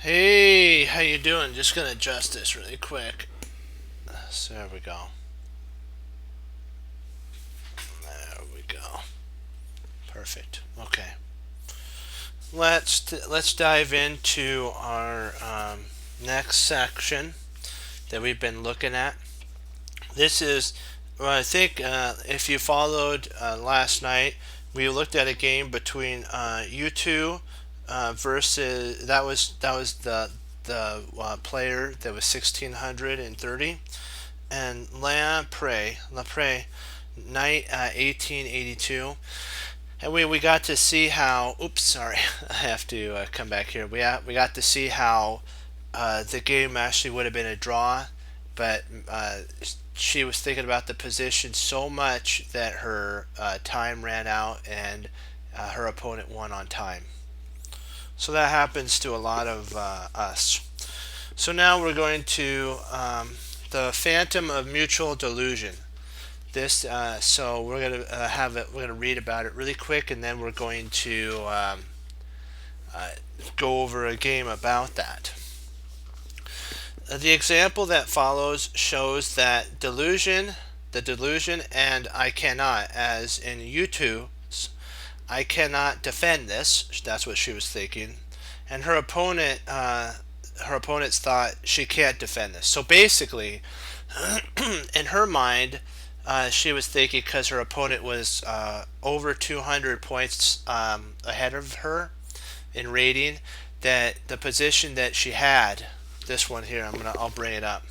Hey, how you doing? Just gonna adjust this really quick. So there we go. There we go. Perfect. Okay. Let's dive into our next section that we've been looking at. This is, well, I think if you followed last night, we looked at a game between U2 versus that was the player that was 1630 and Lamprey Knight 1882. And we got to see how. Oops, sorry, I have to come back here. We got to see how the game actually would have been a draw, but she was thinking about the position so much that her time ran out and her opponent won on time. So that happens to a lot of us. So now we're going to the Phantom of Mutual Delusion. So we're gonna have it. We're gonna read about it really quick, and then we're going to uh, go over a game about that. The example that follows shows that the delusion, and I cannot, as in U2, I cannot defend this. That's what she was thinking, and her opponents thought she can't defend this. So basically, in her mind, she was thinking because her opponent was over 200 points ahead of her in rating, that the position that she had, this one here, I'll bring it up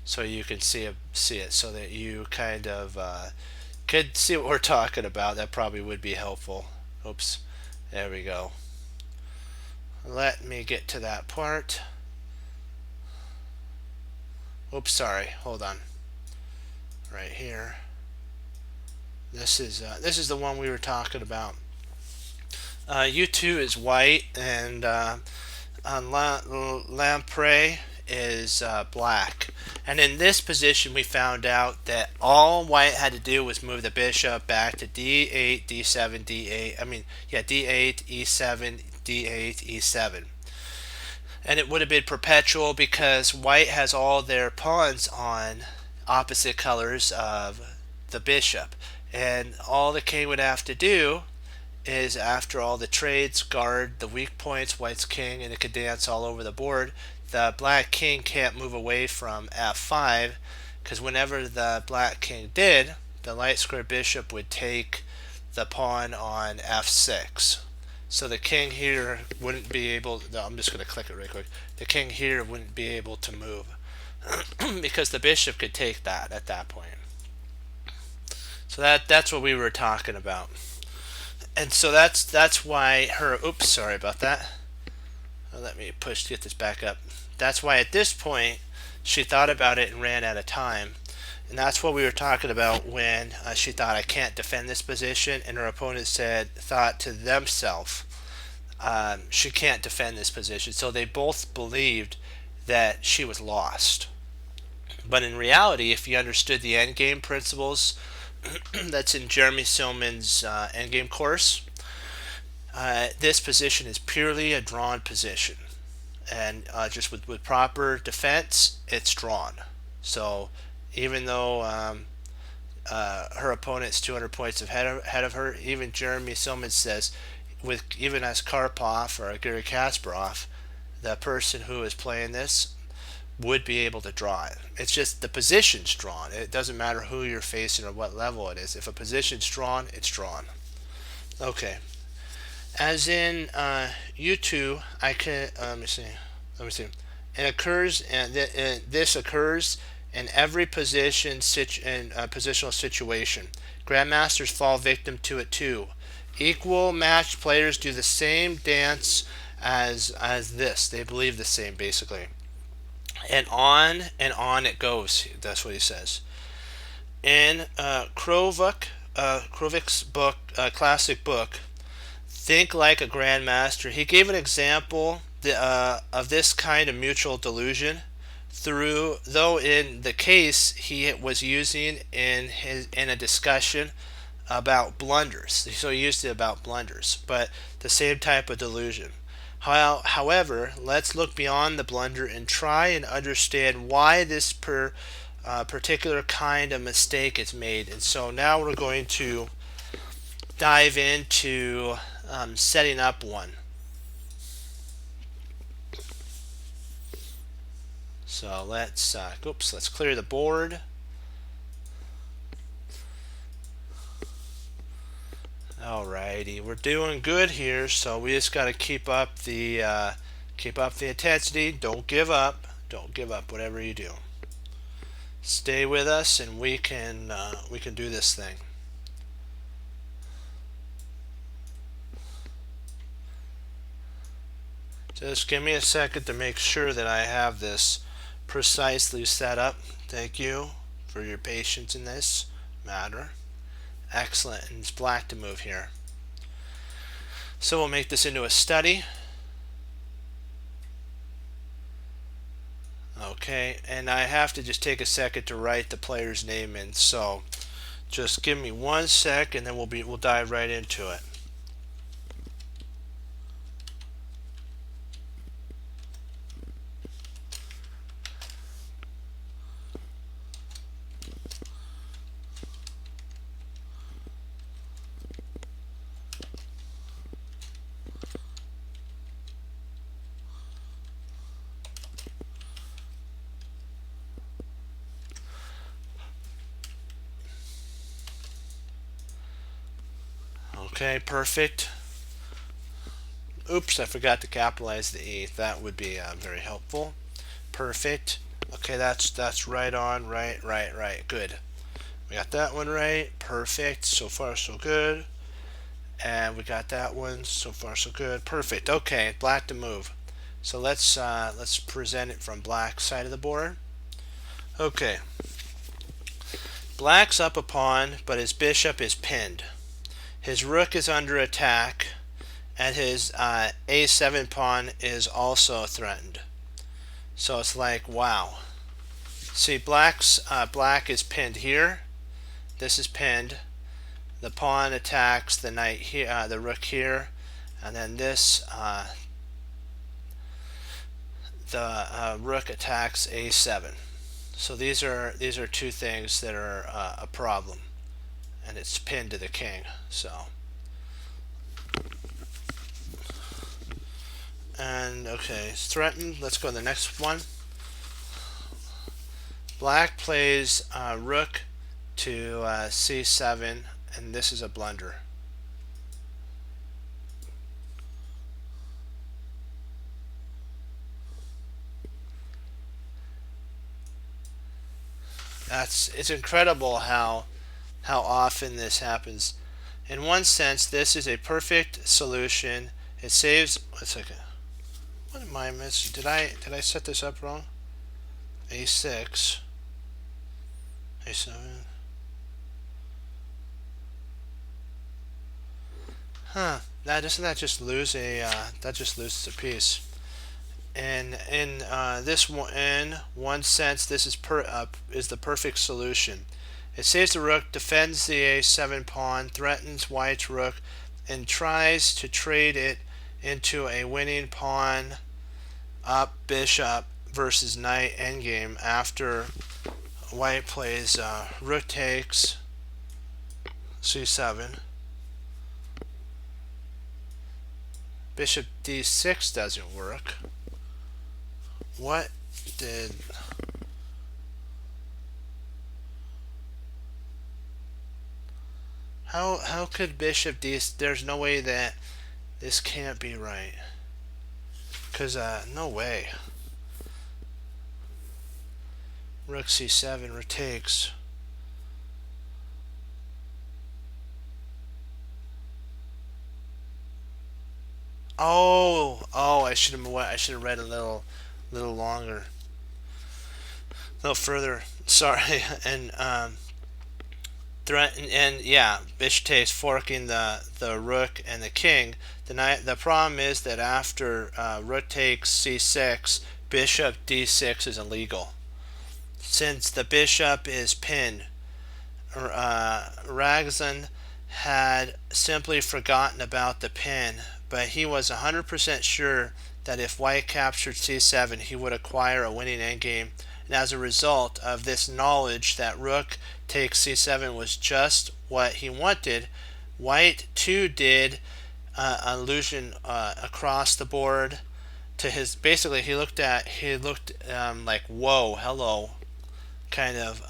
so you can see it, so that you kind of could see what we're talking about. That probably would be helpful. Oops, there we go. Let me get to that part. Oops, sorry. Hold on. Right here. This is the one we were talking about. U2 is white, and Lamprey is black. And in this position, we found out that all white had to do was move the bishop back to d8, d7, d8. D8, e7, d8, e7. And it would have been perpetual because white has all their pawns on opposite colors of the bishop. And all the king would have to do is, after all the trades, guard the weak points, white's king, and it could dance all over the board. The black king can't move away from f5 because whenever the black king did, the light square bishop would take the pawn on f6. So the king here wouldn't be able. No, I'm just going to click it really quick. The king here wouldn't be able to move because the bishop could take that at that point. So that's what we were talking about. And so that's why her. Oops, sorry about that. Let me get this back up. That's why at this point she thought about it and ran out of time. And that's what we were talking about when she thought, I can't defend this position, and her opponent thought to themselves, she can't defend this position. So they both believed that she was lost. But in reality, if you understood the endgame principles, that's in Jeremy Silman's endgame course, this position is purely a drawn position. And just with proper defense, it's drawn. So even though her opponent's 200 points ahead of her, even Jeremy Silman says, even as Karpov or Garry Kasparov, the person who is playing this would be able to draw it. It's just the position's drawn. It doesn't matter who you're facing or what level it is. If a position's drawn, it's drawn. Okay. As in U2, I can let me see. It occurs, and this occurs in every positional situation. Grandmasters fall victim to it too. Equal matched players do the same dance as this. They believe the same, basically. And on it goes. That's what he says. In Krovik's book, classic book, Think Like a Grandmaster, he gave an example of this kind of mutual delusion, though in the case he was using in a discussion about blunders. So he used it about blunders, but the same type of delusion. However, let's look beyond the blunder and try and understand why this particular kind of mistake is made. And so now we're going to dive into setting up one. So let's clear the board. Alrighty, we're doing good here, so we just got to keep up the intensity. Don't give up. Don't give up. Whatever you do, stay with us, and we can do this thing. Just give me a second to make sure that I have this precisely set up. Thank you for your patience in this matter. Excellent, and it's black to move here. So we'll make this into a study. Okay, and I have to just take a second to write the player's name in. So just give me 1 sec, and then we'll dive right into it. Okay, perfect. Oops, I forgot to capitalize the E. That would be very helpful. Perfect. Okay, that's right on. Right. Good. We got that one right. Perfect. So far, so good. And we got that one. So far, so good. Perfect. Okay, black to move. So let's present it from black side of the board. Okay. Black's up a pawn, but his bishop is pinned. His rook is under attack, and his a7 pawn is also threatened. So it's like, wow. See, black is pinned here. This is pinned. The pawn attacks the knight here, the rook here, and then this the rook attacks a7. So these are two things that are a problem, and it's pinned to the king. So, and okay, it's threatened. Let's go to the next one. Black plays rook to c7, and this is a blunder. It's incredible how often this happens. In one sense, this is a perfect solution. It saves. One second. What am I missing? Did I set this up wrong? A6, A7. Huh? Doesn't that just lose a? That just loses a piece. And in one sense, this is the perfect solution. It saves the rook, defends the a7 pawn, threatens white's rook, and tries to trade it into a winning pawn up bishop versus knight endgame after white plays rook takes c7. Bishop d6 doesn't work. What did... How could bishop d... There's no way that this can't be right. Because, no way. Rook c7, rook takes. Oh, I should have read a little longer, a little further. Sorry, and threaten, and yeah, bishop takes, forking the rook and the king. The problem is that after rook takes c6, bishop d6 is illegal. Since the bishop is pinned, Ragzin had simply forgotten about the pin but he was 100% sure that if white captured c7, he would acquire a winning endgame. And as a result of this knowledge that rook takes c7 was just what he wanted, white too did an illusion across the board to his. Basically, he looked like, whoa, hello, kind of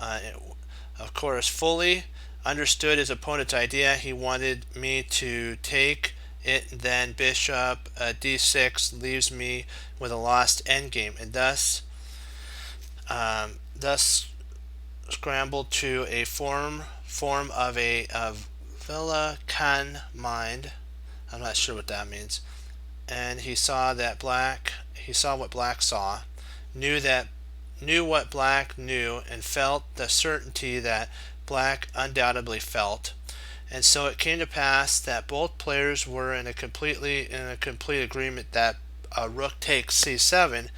course, fully understood his opponent's idea. He wanted me to take it, then bishop d6 leaves me with a lost endgame, and thus scrambled to a form of a Villa Khan mind. I'm not sure what that means. And he saw what black saw, knew what black knew, and felt the certainty that black undoubtedly felt. And so it came to pass that both players were in a complete agreement that a rook takes c7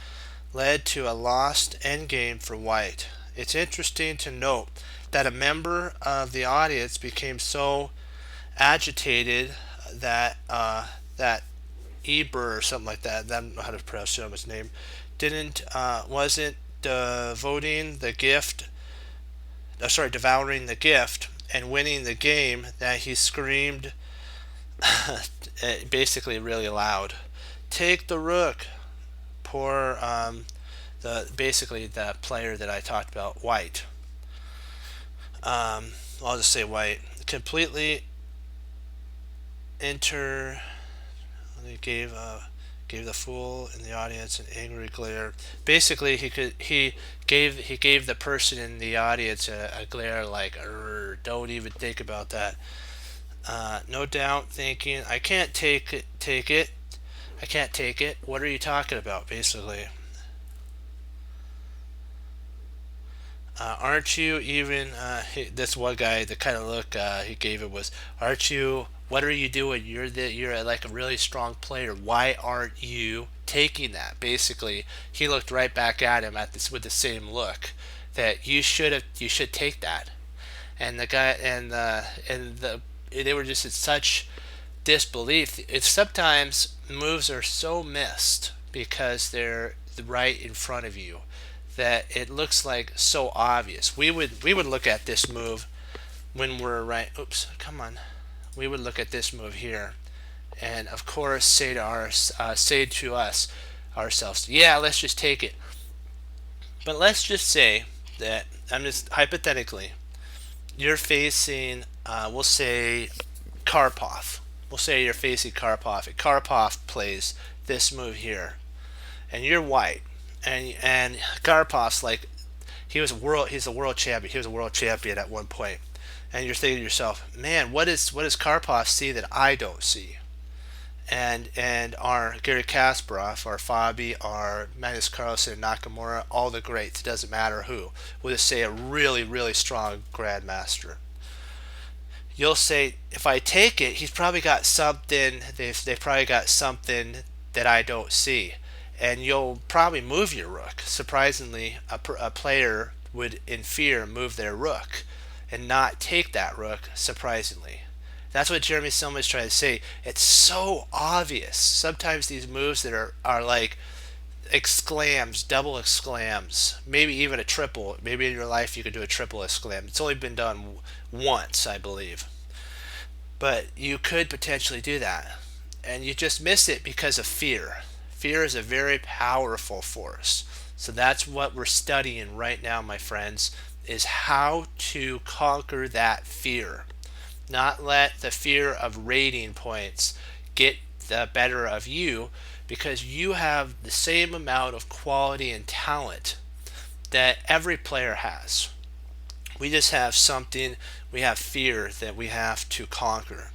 led to a lost endgame for white. It's interesting to note that a member of the audience became so agitated that Eber or something like that, I don't know how to pronounce his name, wasn't devouring the gift and winning the game, that he screamed basically really loud, "Take the rook!" Poor the player that I talked about, white. I'll just say white. Completely he gave the fool in the audience an angry glare. Basically, he gave the person in the audience a glare like, don't even think about that. No doubt thinking, I can't take it. I can't take it. What are you talking about, basically? Aren't you even, this one guy, the kind of look he gave it was, aren't you, what are you doing? You're like a really strong player. Why aren't you taking that? Basically, he looked right back at him with the same look, that you should take that. And the guy they were just in such disbelief. It's sometimes moves are so missed because they're right in front of you that it looks like so obvious. We would look at this move when we're right. Oops, come on. We would look at this move here, and of course say to us ourselves, yeah, let's just take it. But let's just say that, I'm just hypothetically, you're facing, we'll say Karpov. We'll say you're facing Karpov. And Karpov plays this move here, and you're white, and Karpov's like, he's a world champion. He was a world champion at one point. And you're thinking to yourself, man, what does Karpov see that I don't see? And our Gary Kasparov, our Fabi, our Magnus Carlsen, Nakamura, all the greats, it doesn't matter who, we'll just say a really, really strong grandmaster. You'll say, if I take it, he's probably got something, they've probably got something that I don't see. And you'll probably move your rook. Surprisingly, a player would, in fear, move their rook and not take that rook, surprisingly. That's what Jeremy Silva is trying to say. It's so obvious. Sometimes these moves that are like exclams, double exclams, maybe even a triple. Maybe in your life you could do a triple exclam. It's only been done once, I believe. But you could potentially do that. And you just miss it because of fear. Fear is a very powerful force. So that's what we're studying right now, my friends, is how to conquer that fear. Not let the fear of rating points get the better of you, because you have the same amount of quality and talent that every player has. We just have something, we have fear that we have to conquer.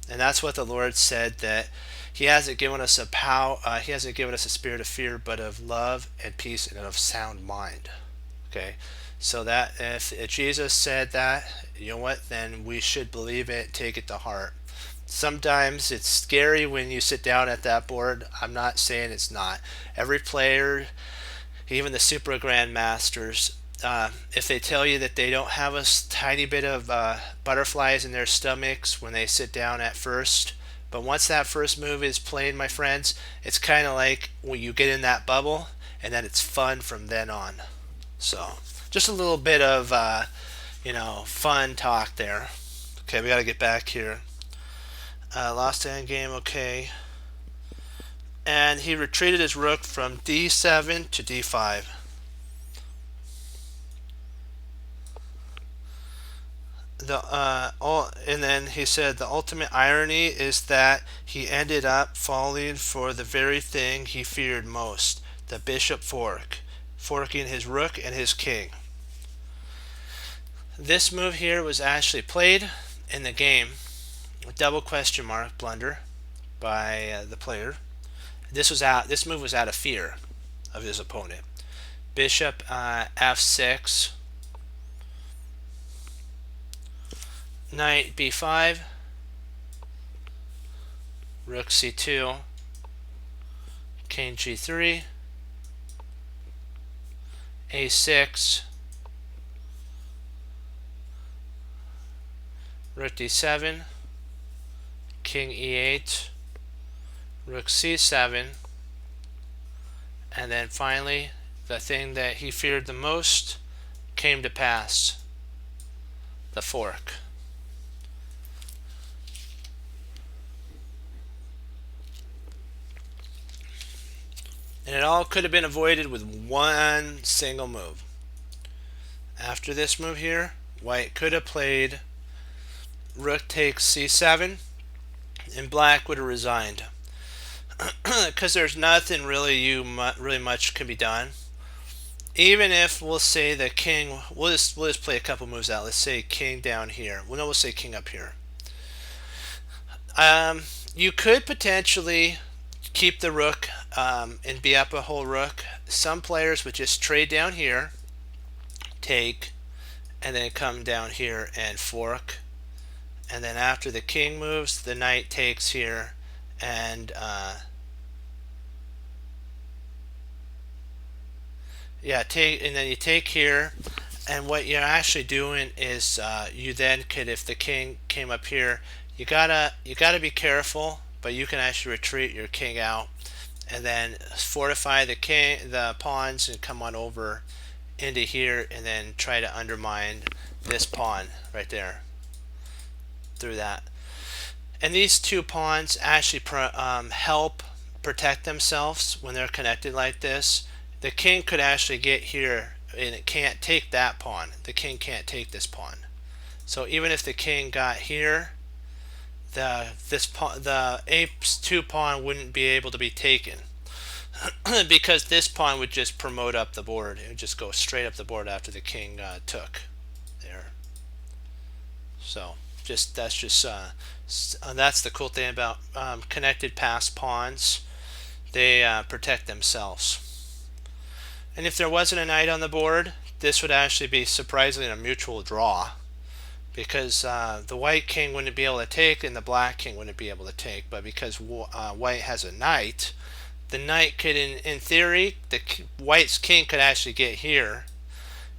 And that's what the Lord said, that He hasn't given us He hasn't given us a spirit of fear, but of love and peace and of sound mind. Okay, so that if Jesus said that, you know what? Then we should believe it, take it to heart. Sometimes it's scary when you sit down at that board. I'm not saying it's not. Every player, even the super grandmasters, if they tell you that they don't have a tiny bit of butterflies in their stomachs when they sit down at first, But once that first move is played, my friends, it's kind of like when you get in that bubble, and then it's fun from then on. So, just a little bit of, fun talk there. Okay, we got to get back here. Lost endgame, okay. And he retreated his rook from d7 to d5. And then he said the ultimate irony is that he ended up falling for the very thing he feared most, the bishop fork, forking his rook and his king. This move here was actually played in the game, double question mark blunder by the player. This move was out of fear of his opponent. Bishop f6, knight b5, rook c2, king g3, a6, rook d7, king e8, rook c7, and then finally the thing that he feared the most came to pass, the fork. And it all could have been avoided with one single move. After this move here, white could have played rook takes c7, and black would have resigned. Because there's nothing really much can be done. Even if we'll say the king, we'll just play a couple moves out. Let's say king down here. Well, no, we'll say king up here. You could potentially keep the rook and be up a whole rook. Some players would just trade down here, take, and then come down here and fork. And then after the king moves, the knight takes here, and and then you take here, and what you're actually doing is you then could, if the king came up here, you gotta be careful, but you can actually retreat your king out, and then fortify the pawns, and come on over into here, and then try to undermine this pawn right there through that. And these two pawns actually help protect themselves when they're connected like this. The king could actually get here, and it can't take that pawn. The king can't take this pawn. So even if the king got here, the a2 pawn wouldn't be able to be taken because this pawn would just promote up the board. It would just go straight up the board after the king took there. So that's the cool thing about connected pass pawns. They protect themselves. And if there wasn't a knight on the board, this would actually be surprisingly a mutual draw, because the white king wouldn't be able to take and the black king wouldn't be able to take. But because white has a knight, the knight could, in theory, the white's king could actually get here,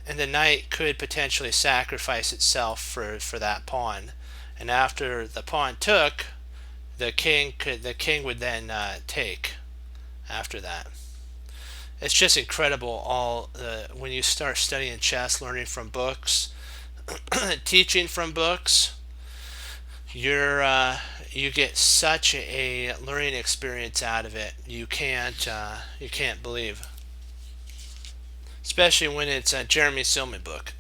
and the knight could potentially sacrifice itself for that pawn. And after the pawn took, the king would then take after that. It's just incredible when you start studying chess, learning from books, teaching from books. You get such a learning experience out of it. You can't believe, especially when it's a Jeremy Silman book.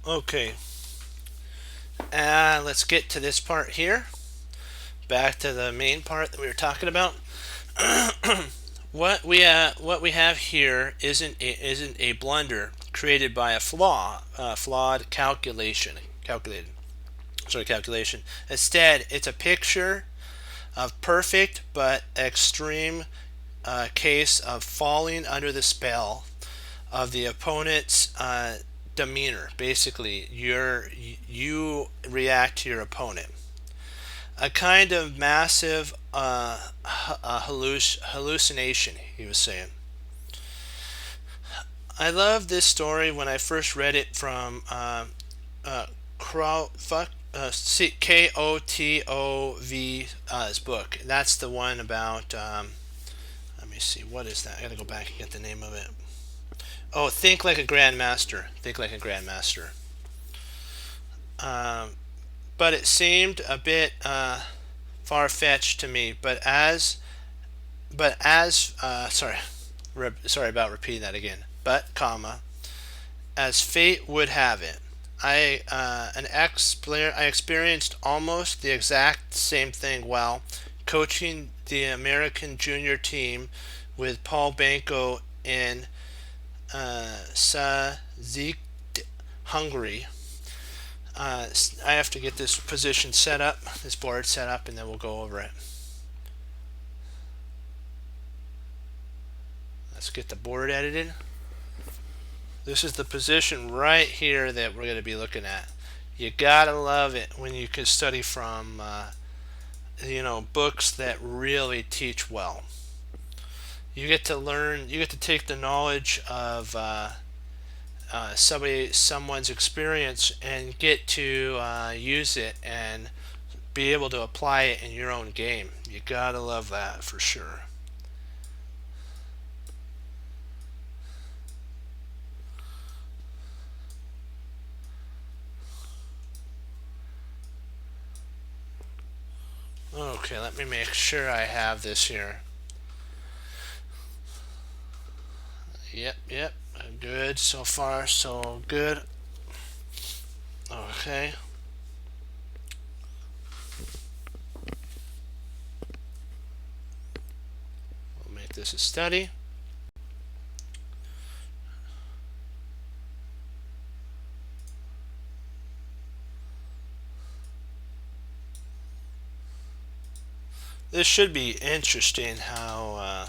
Okay, let's get to this part here. Back to the main part that we were talking about. What we have here isn't a blunder created by a flawed calculation. Instead, it's a picture of perfect but extreme case of falling under the spell of the opponent's demeanor. Basically, you react to your opponent. a kind of massive hallucination, he was saying. I love this story when I first read it from Kotov, book. That's the one about, let me see, what is that? I gotta go back and get the name of it. Oh, Think Like a Grandmaster. Think Like a Grandmaster. But it seemed a bit far-fetched to me. Sorry about repeating that again. But, comma, as fate would have it, an ex-player, I experienced almost the exact same thing while coaching the American junior team with Paul Banco in Szeged, Hungary. I have to get this position set up, this board set up, and then we'll go over it. Let's get the board edited. This is the position right here that we're going to be looking at. You gotta love it when you can study from books that really teach well. You get to learn, you get to take the knowledge of someone's experience and get to use it and be able to apply it in your own game. You gotta love that for sure. Okay, let me make sure I have this here. Yep. Good. So far, so good. Okay. We'll make this a study. This should be interesting how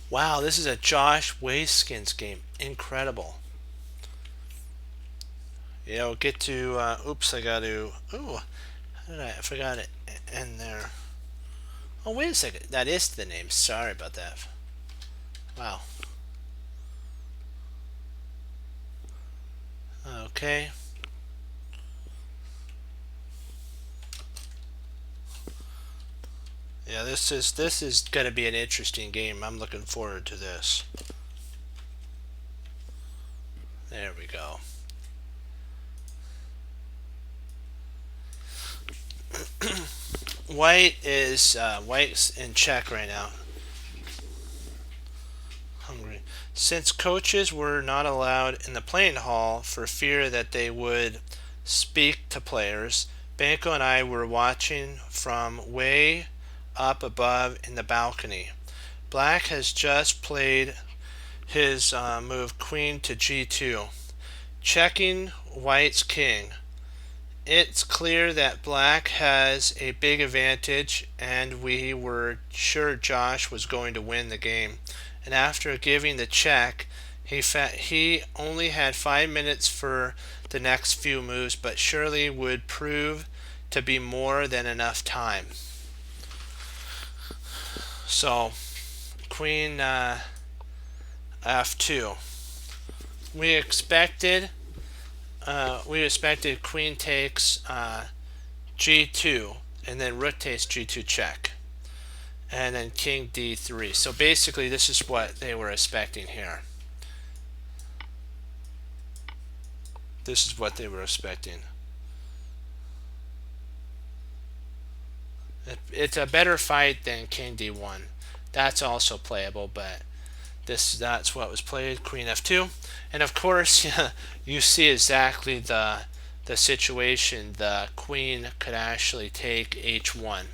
wow, this is a Josh Waiskins game. Incredible. We'll get to, oops, I forgot it in there. Oh, wait a second, that is the name, sorry about that. Wow. Okay. Yeah, this is going to be an interesting game. I'm looking forward to this. There we go. White's in check right now. Hungry. Since coaches were not allowed in the playing hall for fear that they would speak to players, Banco and I were watching from way up above in the balcony. Black has just played his move queen to g2, checking White's king. It's clear that Black has a big advantage, and we were sure Josh was going to win the game. And after giving the check, he only had 5 minutes for the next few moves, but surely would prove to be more than enough time. So, Queen F2. We expected Queen takes G2, and then Rook takes G2 check, and then King D3. So basically, this is what they were expecting here. This is what they were expecting. It's a better fight than King D1. That's also playable, but that's what was played. Queen F2, and of course, you see exactly the situation. The queen could actually take H1.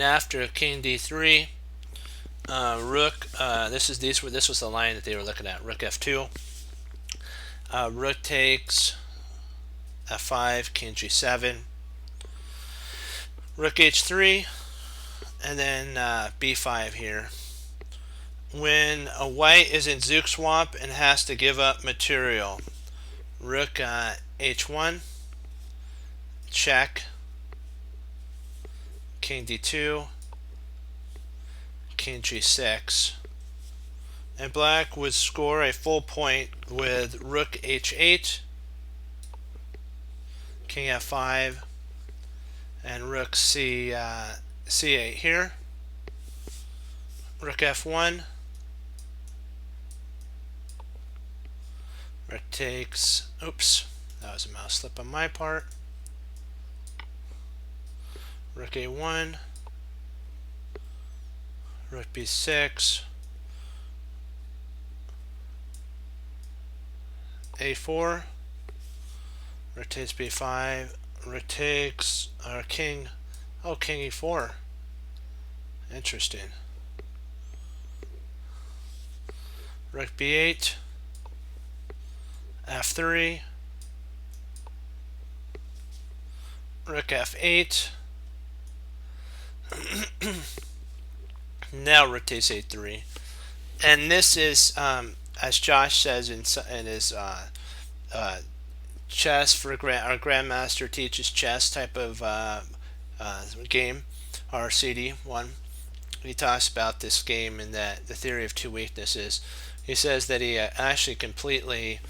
And after king d3, rook. This was the line that they were looking at. Rook f2. Rook takes f5, king g7, rook h3, and then b5 here. When a white is in Zugzwang and has to give up material, rook h1, check, king d2, king g6, and black would score a full point with rook h8, king f5, and rook c8 here, rook f1, rook takes, oops, that was a mouse slip on my part, rook a1, rook b6, a4, rook takes b5, rook takes king, king e4, interesting, rook b8, f3, rook f8, now rook takes a3, and this is as Josh says in his chess for our grandmaster teaches chess type of game, or CD1. He talks about this game and that the theory of two weaknesses. He says that he actually completely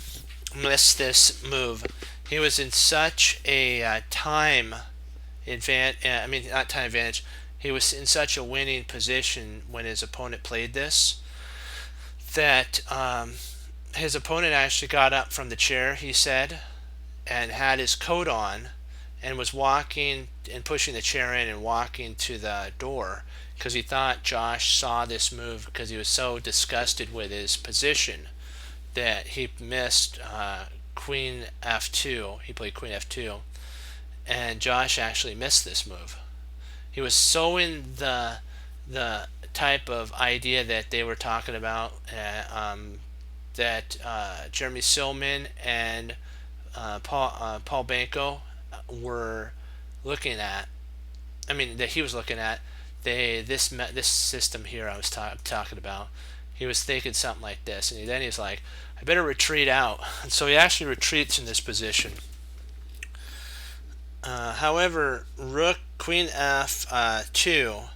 missed this move. He was in such a time advantage. I mean, not time advantage. He was in such a winning position when his opponent played this that his opponent actually got up from the chair, he said, and had his coat on and was walking and pushing the chair in and walking to the door because he thought Josh saw this move because he was so disgusted with his position that he missed queen f2. He played queen f2, and Josh actually missed this move. He was so in the type of idea that they were talking about that Jeremy Silman and Paul Banco were looking at. I mean, that he was looking at. This system here I was talking about. He was thinking something like this, and then he's like, "I better retreat out." And so he actually retreats in this position. However, rook queen f2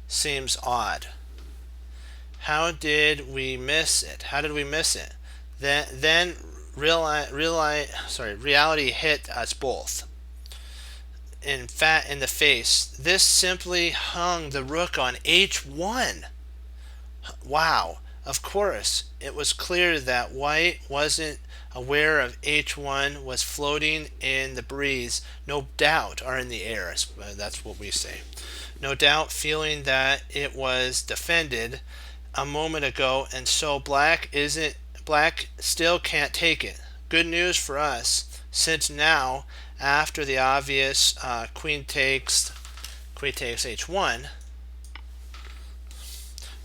seems odd. How did we miss it? How did we miss it? Then reality hit us both. In the face. This simply hung the rook on h1. Wow. Of course, it was clear that white wasn't aware of h1 was floating in the breeze, no doubt, or in the air. That's what we say. No doubt, feeling that it was defended a moment ago, and so black still can't take it. Good news for us, since now, after the obvious queen takes h1,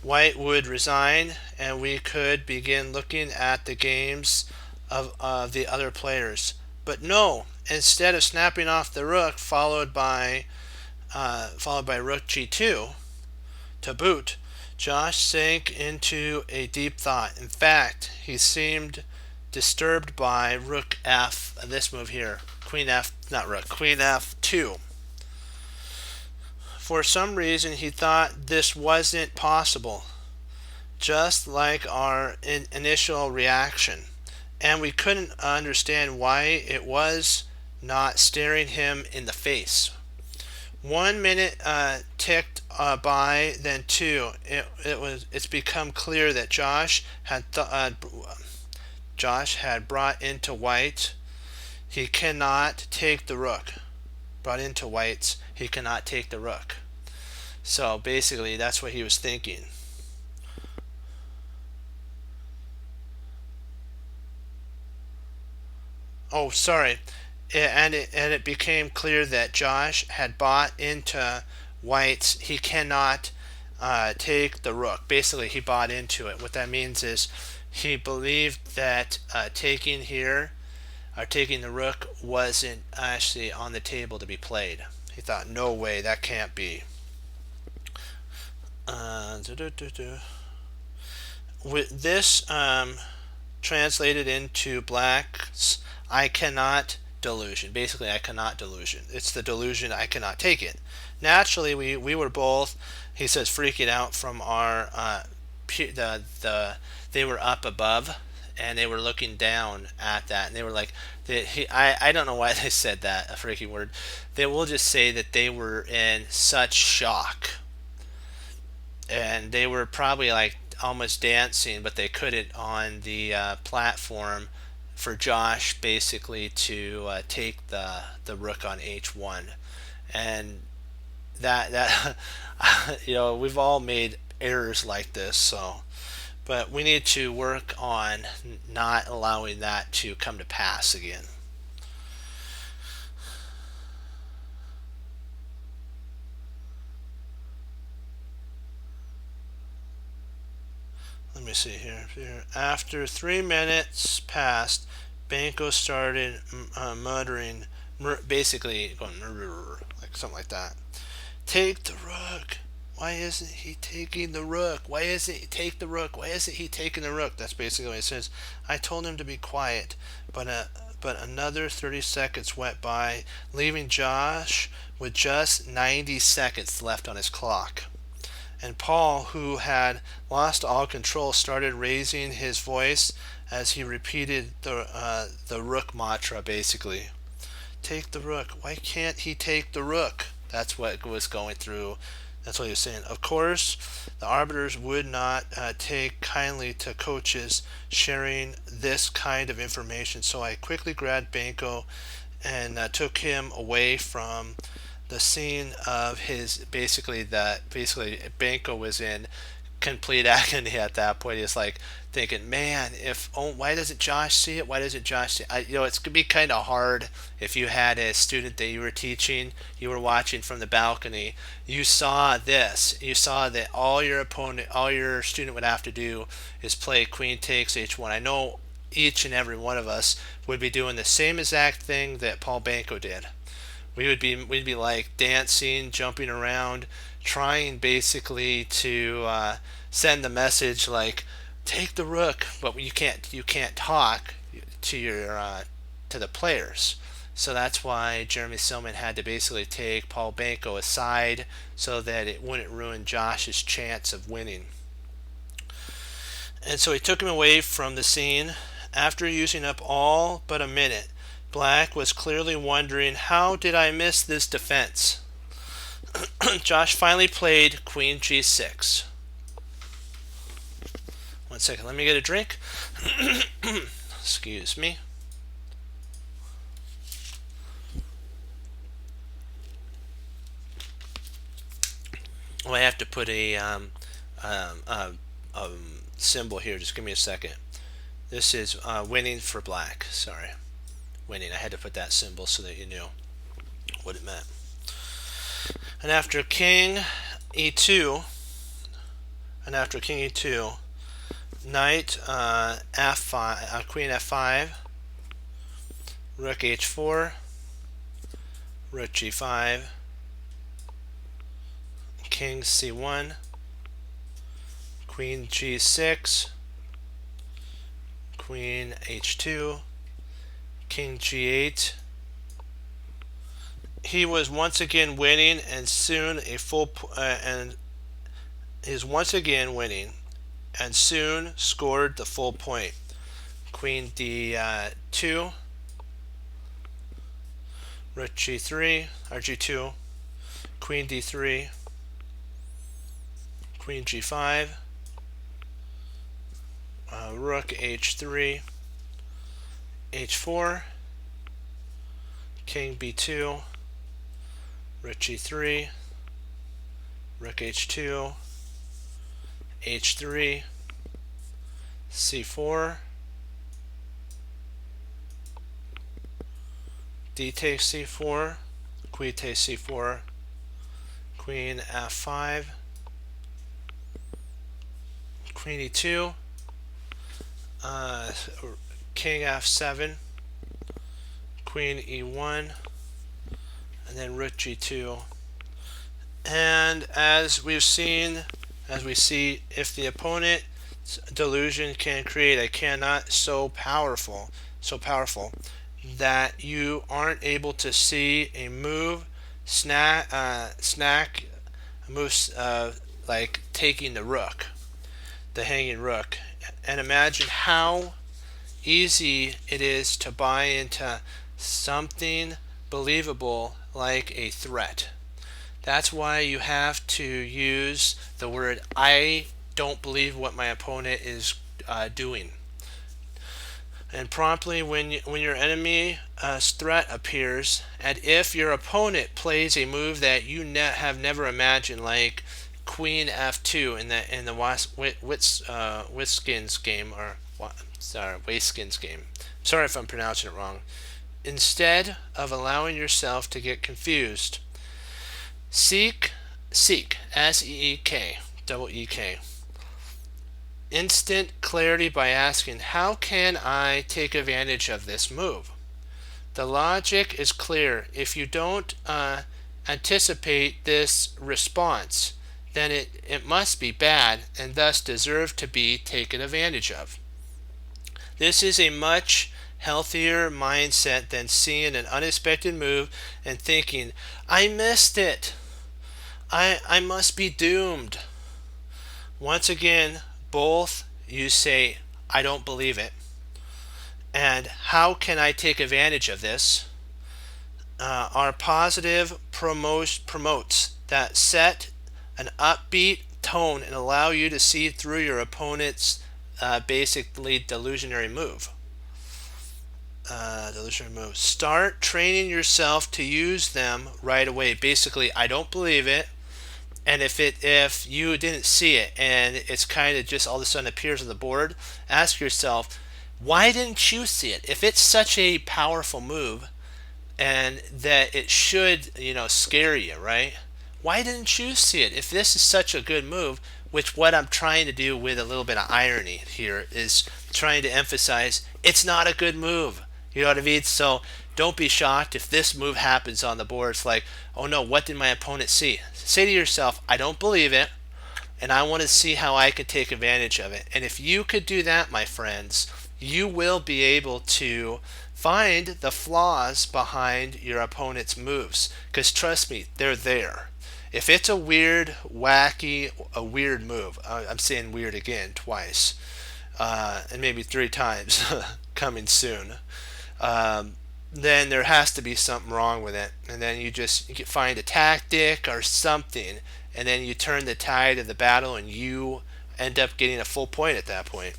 white would resign, and we could begin looking at the games of the other players. But no, instead of snapping off the rook, followed by rook g2 to boot, Josh sank into a deep thought. In fact, he seemed disturbed by rook f, this move here, queen f2. For some reason, he thought this wasn't possible, just like our initial reaction, and we couldn't understand why it was not staring him in the face. 1 minute ticked by, then two. It's become clear that Josh had brought into white. He cannot take the rook. Brought into whites. He cannot take the rook. So basically, that's what he was thinking. Oh, sorry. And it became clear that Josh had bought into white's he cannot take the rook. Basically, he bought into it. What that means is he believed that taking here or taking the rook wasn't actually on the table to be played. He thought, no way, that can't be. With this translated into black's I cannot delusion. Basically, I cannot delusion. It's the delusion I cannot take it. Naturally, we were both, he says, freaking out from our they were up above and they were looking down at that and they were like I don't know why they said that, a freaky word. They will just say that they were in such shock and they were probably like almost dancing, but they couldn't on the platform for Josh basically to take the rook on h1, and that we've all made errors like this, so but we need to work on not allowing that to come to pass again. Let me see here. After 3 minutes passed, Banco started muttering, basically going like something like that. Take the rook. Why isn't he taking the rook? Why isn't he take the rook? Why isn't he taking the rook? That's basically what it says. I told him to be quiet, but another 30 seconds went by, leaving Josh with just 90 seconds left on his clock. And Paul, who had lost all control, started raising his voice as he repeated the rook mantra, basically. Take the rook. Why can't he take the rook? That's what was going through. That's what he was saying. Of course, the arbiters would not take kindly to coaches sharing this kind of information, so I quickly grabbed Banco and took him away from the scene of his basically Banco was in complete agony at that point. He's like thinking, man, why doesn't Josh see it? Why doesn't Josh see it? It's gonna be kind of hard if you had a student that you were teaching, you were watching from the balcony, you saw this, you saw that all your student would have to do is play queen takes h1. I know each and every one of us would be doing the same exact thing that Paul Banco did. We'd be like dancing, jumping around, trying basically to send the message like take the rook, but you can't talk to your to the players. So that's why Jeremy Silman had to basically take Paul Banco aside so that it wouldn't ruin Josh's chance of winning. And so he took him away from the scene after using up all but a minute. Black was clearly wondering, how did I miss this defense? Josh finally played queen g6. 1 second, let me get a drink. Excuse me. Well, I have to put a symbol here. Just give me a second. This is winning for black. Sorry. Winning. I had to put that symbol so that you knew what it meant. And after king e2, knight f5, queen f5, rook h4, rook g5, king c1, queen g6, queen h2, king g8. He was once again winning, and soon scored the full point. Queen d2, rook g3 or g2, queen d3, queen g5, rook h3, h4, king b2, rook g3, rook h2, h3, c4, d takes c4, queen takes c4, queen f5, queen e2, king f7, queen e1, and then rook g2. And as we see, if the opponent's delusion can create a cannot so powerful that you aren't able to see a move, like taking the rook, the hanging rook. And imagine how easy it is to buy into something believable like a threat. That's why you have to use the word I don't believe what my opponent is doing. And promptly when your enemy's threat appears, and if your opponent plays a move that you have never imagined, like queen f2 in the Wiskins game, or Waskins game. Sorry if I'm pronouncing it wrong. Instead of allowing yourself to get confused, seek, S-E-E-K, double E-K, instant clarity by asking, how can I take advantage of this move? The logic is clear. If you don't anticipate this response, then it must be bad and thus deserve to be taken advantage of. This is a much healthier mindset than seeing an unexpected move and thinking, I missed it. I must be doomed. Once again, both you say, I don't believe it, and how can I take advantage of this, are positive promotes that set an upbeat tone and allow you to see through your opponent's basically delusionary move. Start training yourself to use them right away. Basically, I don't believe it. And if you didn't see it and it's kind of just all of a sudden appears on the board, ask yourself, why didn't you see it? If it's such a powerful move and that it should, scare you, right? Why didn't you see it? If this is such a good move, which what I'm trying to do with a little bit of irony here is trying to emphasize it's not a good move. You know what I mean? So don't be shocked if this move happens on the board. It's like, oh no, what did my opponent see? Say to yourself, I don't believe it, and I want to see how I can take advantage of it. And if you could do that, my friends, you will be able to find the flaws behind your opponent's moves. Because trust me, they're there. If it's a weird move, I'm saying weird again twice, and maybe 3 times coming soon, then there has to be something wrong with it. And then you can find a tactic or something, and then you turn the tide of the battle and you end up getting a full point at that point.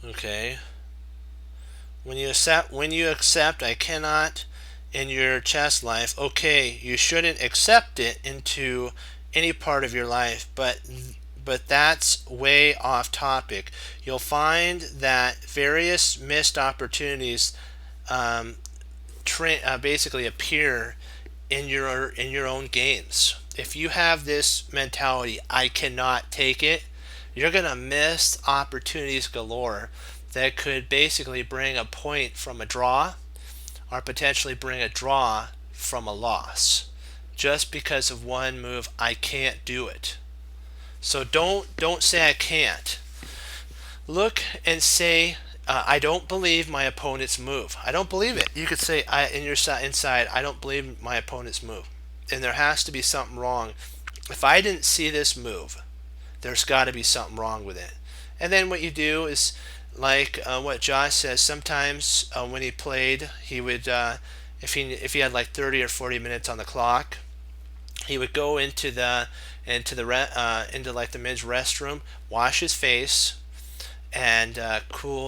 Okay. When you accept I cannot in your chess life, okay, you shouldn't accept it into any part of your life, but that's way off topic. You'll find that various missed opportunities basically appear in your own games. If you have this mentality, I cannot take it, you're gonna miss opportunities galore that could basically bring a point from a draw, or potentially bring a draw from a loss, just because of one move. I can't do it. So don't say I can't. Look and say, I don't believe my opponent's move. I don't believe it. You could say inside, I don't believe my opponent's move. And there has to be something wrong. If I didn't see this move, there's got to be something wrong with it. And then what you do is, like what Josh says, sometimes when he played, he would, if he had like 30 or 40 minutes on the clock, he would go into like the men's restroom, wash his face, and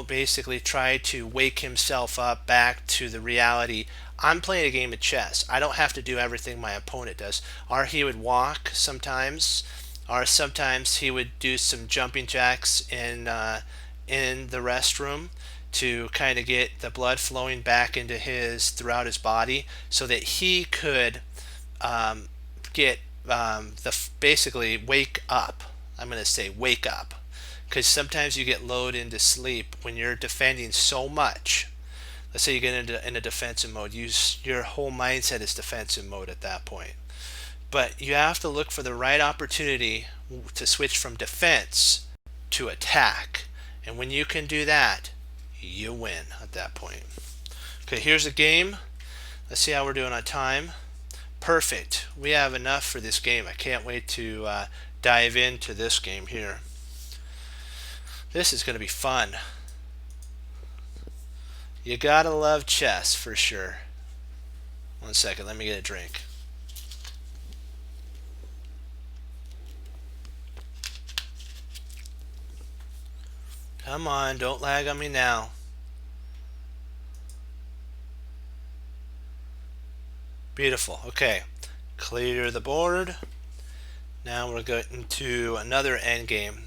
basically try to wake himself up back to the reality. I'm playing a game of chess. I don't have to do everything my opponent does. Or he would walk sometimes, or sometimes he would do some jumping jacks in the restroom to kind of get the blood flowing back into throughout his body, so that he could get basically wake up. I'm going to say wake up, because sometimes you get lulled into sleep when you're defending so much. Let's say you get into defensive mode. Your whole mindset is defensive mode at that point. But you have to look for the right opportunity to switch from defense to attack. And when you can do that, you win at that point. Okay, here's a game. Let's see how we're doing on time. Perfect. We have enough for this game. I can't wait to dive into this game here. This is going to be fun. You gotta love chess for sure. 1 second, let me get a drink. Come on, don't lag on me now. Beautiful. Okay, clear the board. Now we're going to another end game.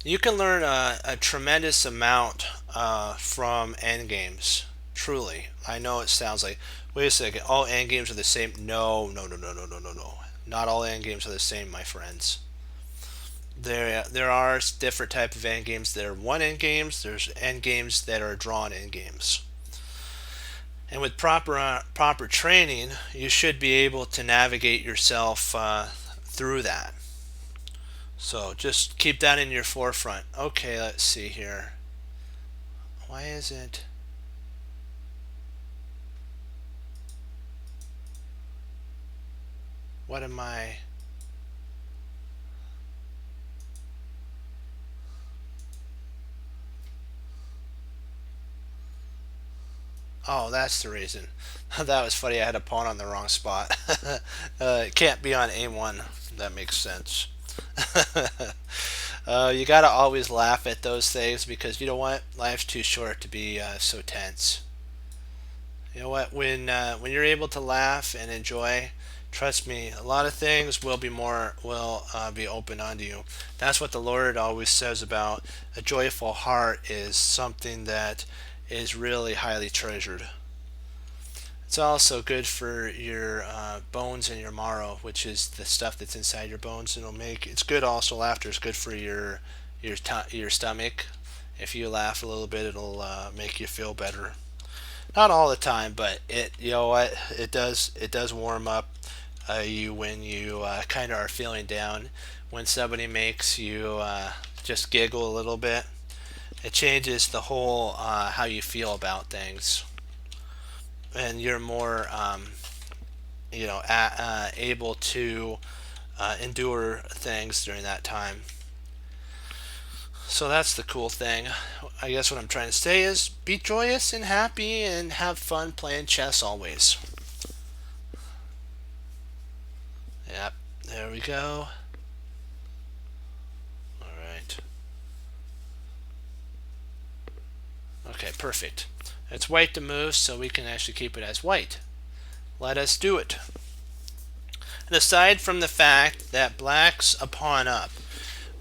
You can learn a tremendous amount from end games. Truly, I know it sounds like, wait a second, all end games are the same. No. Not all end games are the same, my friends. There are different type of end games. There are one end games. There's end games that are drawn end games. And with proper training, you should be able to navigate yourself through that. So just keep that in your forefront. Okay, let's see here. Why isn't... What am I... Oh, that's the reason. That was funny. I had a pawn on the wrong spot. It can't be on A1. That makes sense. You gotta always laugh at those things, because you know what? Life's too short to be so tense. You know what? When you're able to laugh and enjoy, trust me, a lot of things will be open unto you. That's what the Lord always says about a joyful heart is something that is really highly treasured. It's also good for your bones and your marrow, which is the stuff that's inside your bones. It's good also. Laughter is good for your stomach. If you laugh a little bit, it'll make you feel better. Not all the time, but you know what? It does warm up you when you kind of are feeling down. When somebody makes you just giggle a little bit, it changes the whole how you feel about things, and you're more able to endure things during that time. So that's the cool thing. I guess what I'm trying to say is be joyous and happy and have fun playing chess always. Yep, there we go. Alright. Okay, perfect. It's white to move, so we can actually keep it as white. Let us do it. And aside from the fact that black's a pawn up,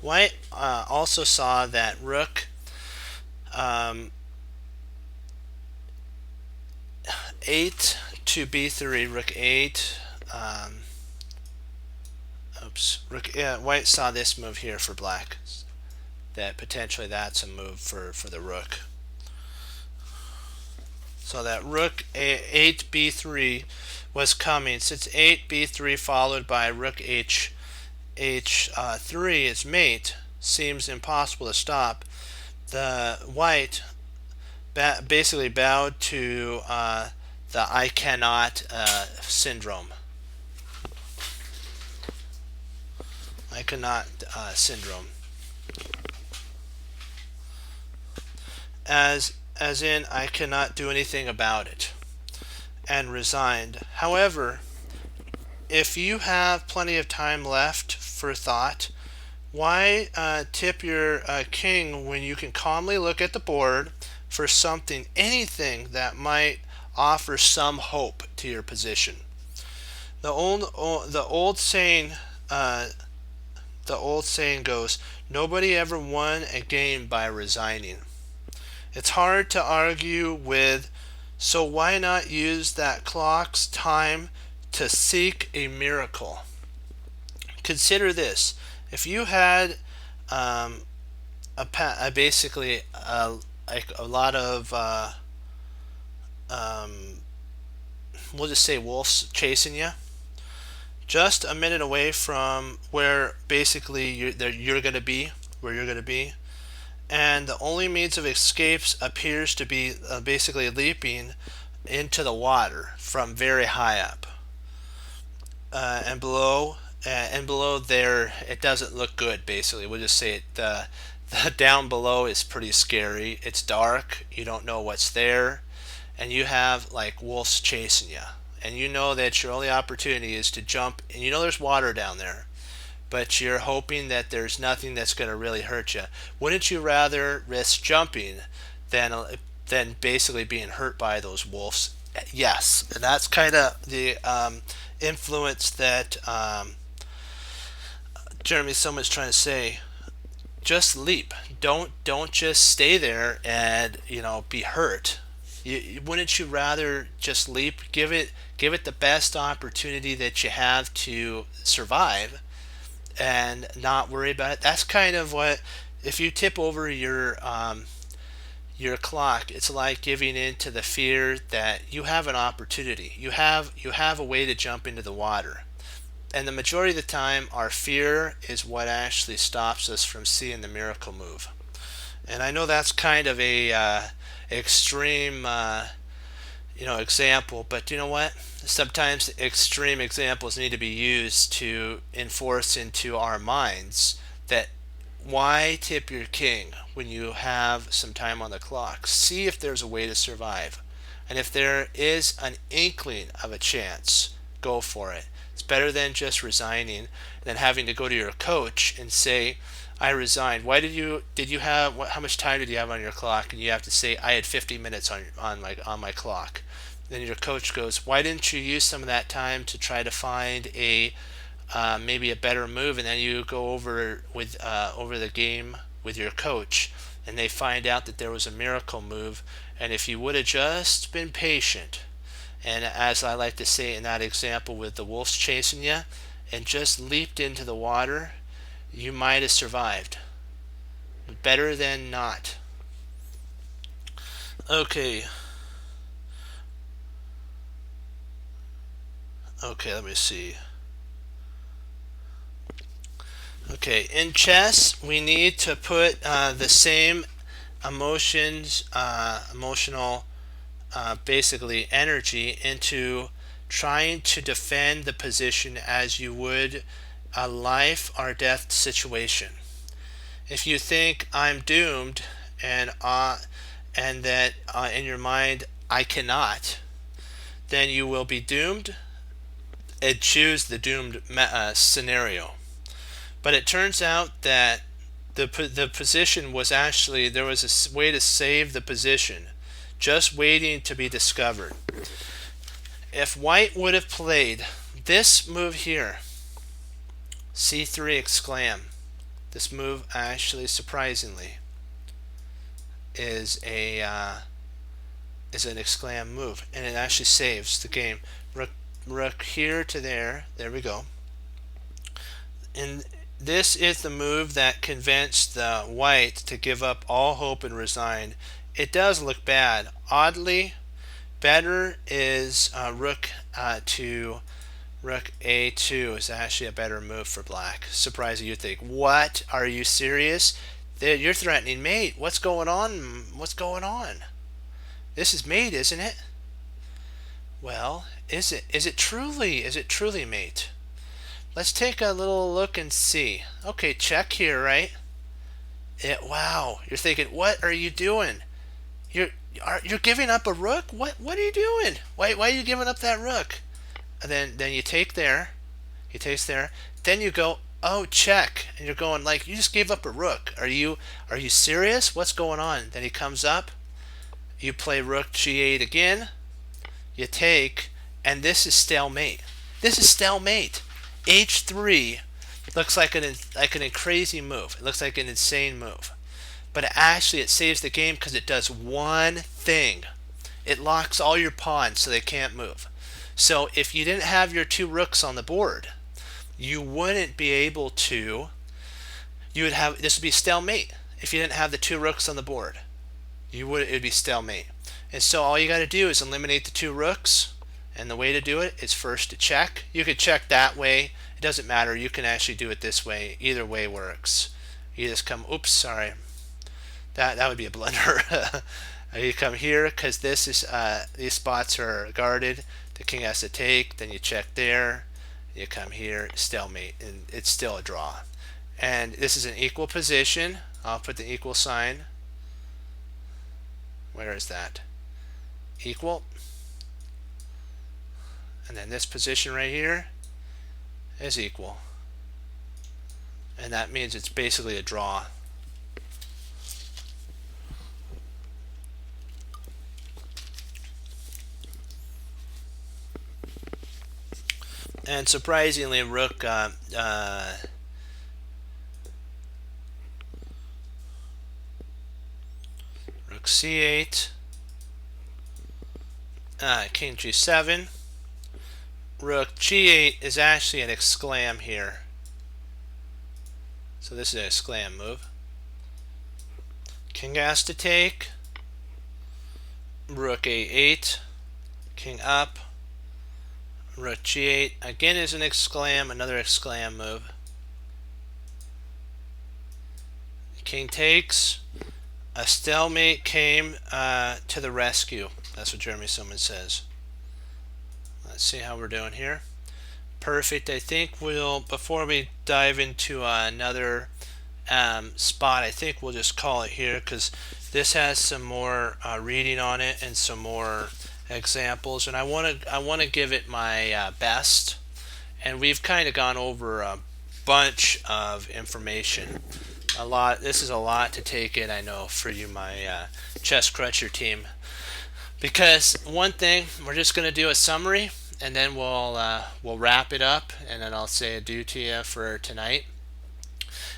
white also saw that rook 8 to b3, rook 8. White saw this move here for black. That potentially that's a move for the rook. So that rook 8 b3 was coming. Since 8 b3 followed by rook h3 is mate, seems impossible to stop. The white basically bowed to the I cannot syndrome. I cannot syndrome. As in, I cannot do anything about it, and resigned. However, if you have plenty of time left for thought, why tip your king when you can calmly look at the board for something, anything that might offer some hope to your position? The old saying goes, nobody ever won a game by resigning. It's hard to argue with, so why not use that clock's time to seek a miracle? Consider this. If you had um, basically like a lot of um, we'll just say wolves chasing you, just a minute away from where basically you're going to be, where you're going to be, and the only means of escapes appears to be basically leaping into the water from very high up, and below there it doesn't look good. Basically, we'll just say it. The down below is pretty scary. It's dark. You don't know what's there, and you have like wolves chasing you, and you know that your only opportunity is to jump, and you know there's water down there, but you're hoping that there's nothing that's going to really hurt you. Wouldn't you rather risk jumping than basically being hurt by those wolves? Yes, and that's kind of the influence that Jeremy Soma's trying to say. Just leap. Don't just stay there and be hurt. Wouldn't you rather just leap? Give it the best opportunity that you have to survive, and not worry about it. That's kind of what, if you tip over your clock, it's like giving in to the fear that you have an opportunity. You have a way to jump into the water. And the majority of the time, our fear is what actually stops us from seeing the miracle move. And I know that's kind of a extreme example, but you know what? Sometimes extreme examples need to be used to enforce into our minds that why tip your king when you have some time on the clock? See if there's a way to survive. And if there is an inkling of a chance, go for it. It's better than just resigning, than having to go to your coach and say, I resigned. Why did you have how much time did you have on your clock? And you have to say, I had 50 minutes on my clock. Then your coach goes, why didn't you use some of that time to try to find a maybe a better move? And then you go over the game with your coach, and they find out that there was a miracle move. And if you would have just been patient, and as I like to say in that example with the wolves chasing you, and just leaped into the water, you might have survived. Better than not. Okay. Okay, let me see. Okay, in chess, we need to put the same emotional, basically energy into trying to defend the position as you would a life or death situation. If you think I'm doomed, and that in your mind I cannot, then you will be doomed and choose the doomed scenario. But it turns out that the position was actually, there was a way to save the position, just waiting to be discovered. If white would have played this move here, c3 exclam, this move actually surprisingly is an exclam move, and it actually saves the game. Rook here to there we go. And this is the move that convinced the white to give up all hope and resign. It does look bad. Oddly, better is rook to rook a2 is actually a better move for black. Surprising, you think, what? Are you serious? You're threatening mate. What's going on? What's going on? This is mate, isn't it? Well, is it? Is it truly? Is it truly mate? Let's take a little look and see. Okay, check here, right? Wow, you're thinking, what are you doing? You're giving up a rook? What are you doing? Why are you giving up that rook? And then you take there. He takes there. Then you go, oh, check. And you're going like, you just gave up a rook. Are you serious? What's going on? Then he comes up. You play rook g8 again. You take, and this is stalemate. This is stalemate. h3 looks like a crazy move. It looks like an insane move. but it saves the game because it does one thing. It locks all your pawns so they can't move. So if you didn't have your two rooks on the board, you wouldn't be able to. You would have this would be stalemate if you didn't have the two rooks on the board. It would be stalemate. And so all you got to do is eliminate the two rooks, and the way to do it is first to check. You could check that way. It doesn't matter. You can actually do it this way. Either way works. You just come. Oops, sorry. That would be a blunder. You come here because this is these spots are guarded. The king has to take. Then you check there. You come here, stalemate, and it's still a draw. And this is an equal position. I'll put the equal sign. Where is that? Equal. And then this position right here is equal. And that means it's basically a draw. And surprisingly, rook c8, king g7, rook g8 is actually an exclam here. So this is an exclam move. King has to take, rook a8, king up, rook g8 again is an exclam, another exclam move. King takes. A stalemate came to the rescue. That's what Jeremy Silman says. Let's see how we're doing here. Perfect. I think we'll, before we dive into another spot, I think we'll just call it here because this has some more reading on it and some more examples, and I want to give it my best. And we've kind of gone over a bunch of information. This is a lot to take in, I know, for you, my chess cruncher team. Because one thing, we're just going to do a summary, and then we'll wrap it up, and then I'll say adieu to you for tonight.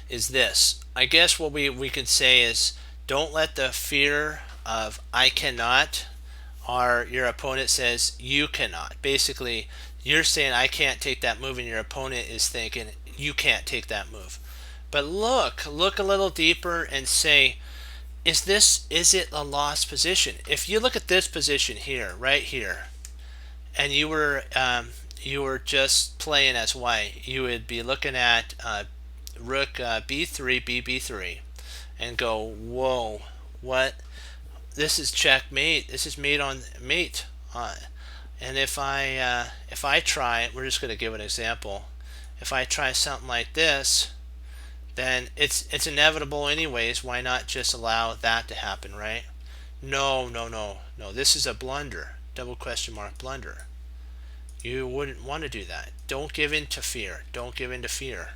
Is this? I guess what we could say is, don't let the fear of I cannot, or your opponent says you cannot. Basically, you're saying I can't take that move, and your opponent is thinking you can't take that move. But look a little deeper and say, is it a lost position? If you look at this position here, right here, and you were just playing as white, you would be looking at rook b3, b3, and go, whoa, what? This is checkmate. This is mate on mate. And if I try, we're just going to give an example. If I try something like this, then it's inevitable anyways. Why not just allow that to happen, right? No. This is a blunder. Double question mark blunder. You wouldn't want to do that. Don't give in to fear. Don't give in to fear.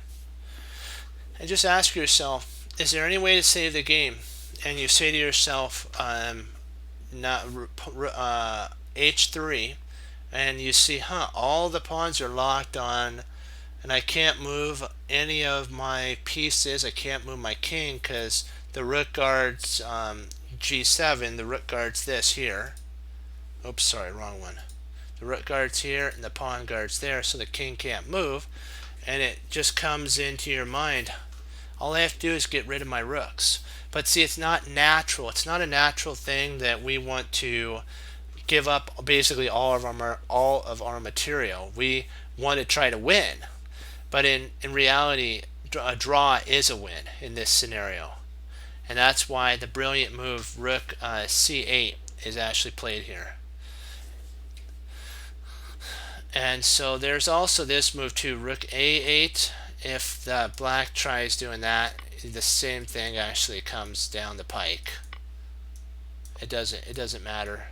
And just ask yourself, is there any way to save the game? And you say to yourself, h3, and you see, all the pawns are locked on, and I can't move any of my pieces. I can't move my king because the rook guards g7. The rook guards this here. Oops, sorry, wrong one. The rook guards here and the pawn guards there, so the king can't move. And it just comes into your mind, all I have to do is get rid of my rooks. But see, it's not natural. It's not a natural thing that we want to give up basically all of our material. We want to try to win. But in reality, a draw is a win in this scenario. And that's why the brilliant move rook c8 is actually played here. And so there's also this move too, rook a8. If the black tries doing that, the same thing actually comes down the pike. It doesn't matter.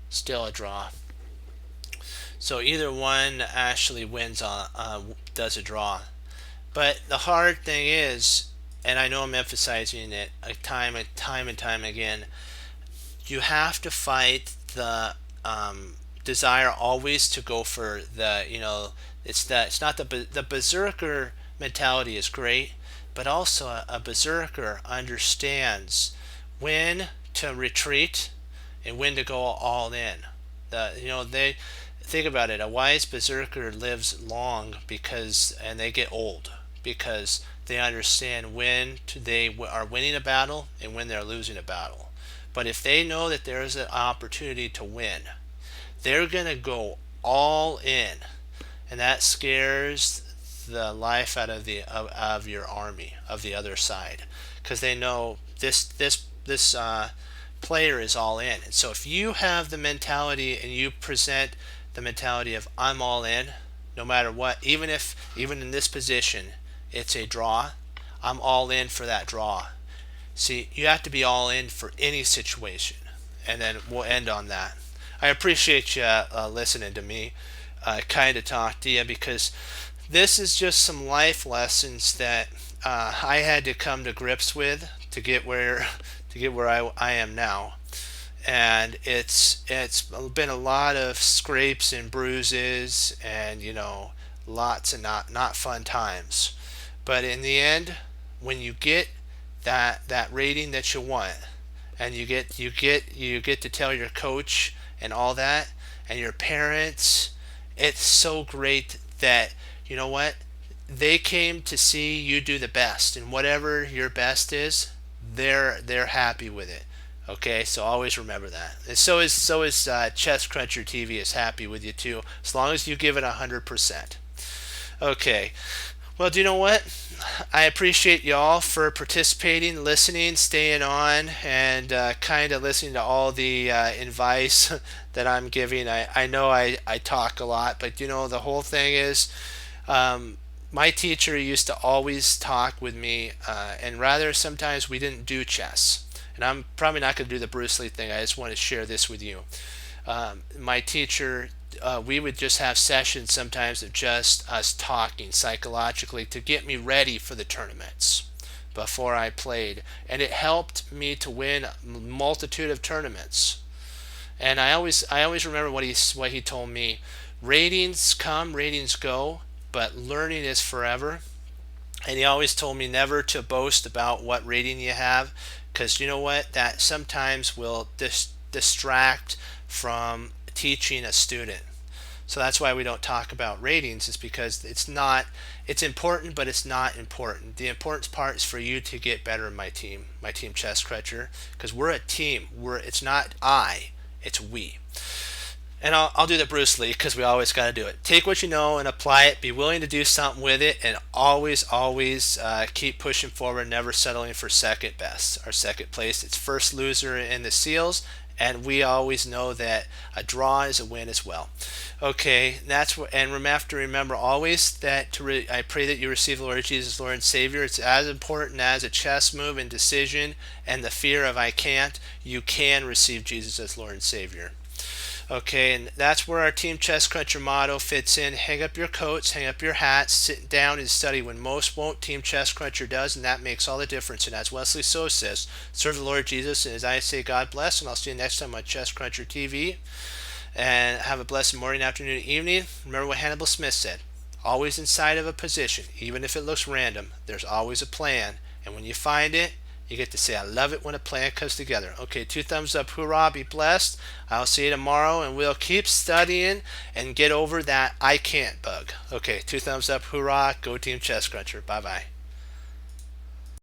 Still a draw. So either one actually wins does a draw. But the hard thing is, and I know I'm emphasizing it time and time again, you have to fight the desire always to go for the, it's not the berserker mentality is great, but also a berserker understands when to retreat and when to go all in. They think about it. A wise berserker lives long and they get old because they understand when they are winning a battle and when they're losing a battle. But if they know that there is an opportunity to win, they're going to go all in, and that scares the life out of your army of the other side, because they know this player is all in. And so if you have the mentality and you present the mentality of I'm all in, no matter what, even in this position it's a draw, I'm all in for that draw. See, you have to be all in for any situation, and then we'll end on that. I appreciate you listening to me kind of talk to you, because this is just some life lessons that I had to come to grips with to get where I am now. And it's been a lot of scrapes and bruises, and lots of not fun times. But in the end, when you get that rating that you want, and you get to tell your coach and all that, and your parents, it's so great that you know what, they came to see you do the best, and whatever your best is, they're happy with it. Okay, so always remember that. And so is Chess Cruncher TV is happy with you too, as long as you give it 100%. Okay. Well, do you know what? I appreciate y'all for participating, listening, staying on, and kind of listening to all the advice that I'm giving. I know I talk a lot, but the whole thing is my teacher used to always talk with me, and rather sometimes we didn't do chess. And I'm probably not going to do the Bruce Lee thing. I just want to share this with you. My teacher, we would just have sessions sometimes of just us talking psychologically to get me ready for the tournaments before I played. And it helped me to win a multitude of tournaments. And I always remember what he told me. Ratings come, ratings go, but learning is forever. And he always told me never to boast about what rating you have, because you know what? That sometimes will distract from teaching a student. So that's why we don't talk about ratings, is because it's important, but it's not important. The important part is for you to get better in my team Chess Cruncher, because we're a team. It's not I, it's we. And I'll do the Bruce Lee, because we always got to do it. Take what you know and apply it. Be willing to do something with it, and always keep pushing forward, never settling for second best or second place. It's first loser in the seals, and we always know that a draw is a win as well. Okay, that's what. And have to remember always that I pray that you receive the Lord Jesus, Lord and Savior. It's as important as a chess move and decision and the fear of I can't. You can receive Jesus as Lord and Savior. Okay, and that's where our Team Chess Cruncher motto fits in. Hang up your coats, hang up your hats, sit down and study when most won't. Team Chess Cruncher does, and that makes all the difference. And as Wesley So says, serve the Lord Jesus, and as I say, God bless, and I'll see you next time on Chess Cruncher TV. And have a blessed morning, afternoon, and evening. Remember what Hannibal Smith said. Always inside of a position, even if it looks random, there's always a plan. And when you find it, you get to say, I love it when a plan comes together. Okay, 2 thumbs up, hoorah, be blessed. I'll see you tomorrow, and we'll keep studying and get over that I can't bug. Okay, 2 thumbs up, hoorah, go Team Chess Cruncher. Bye-bye.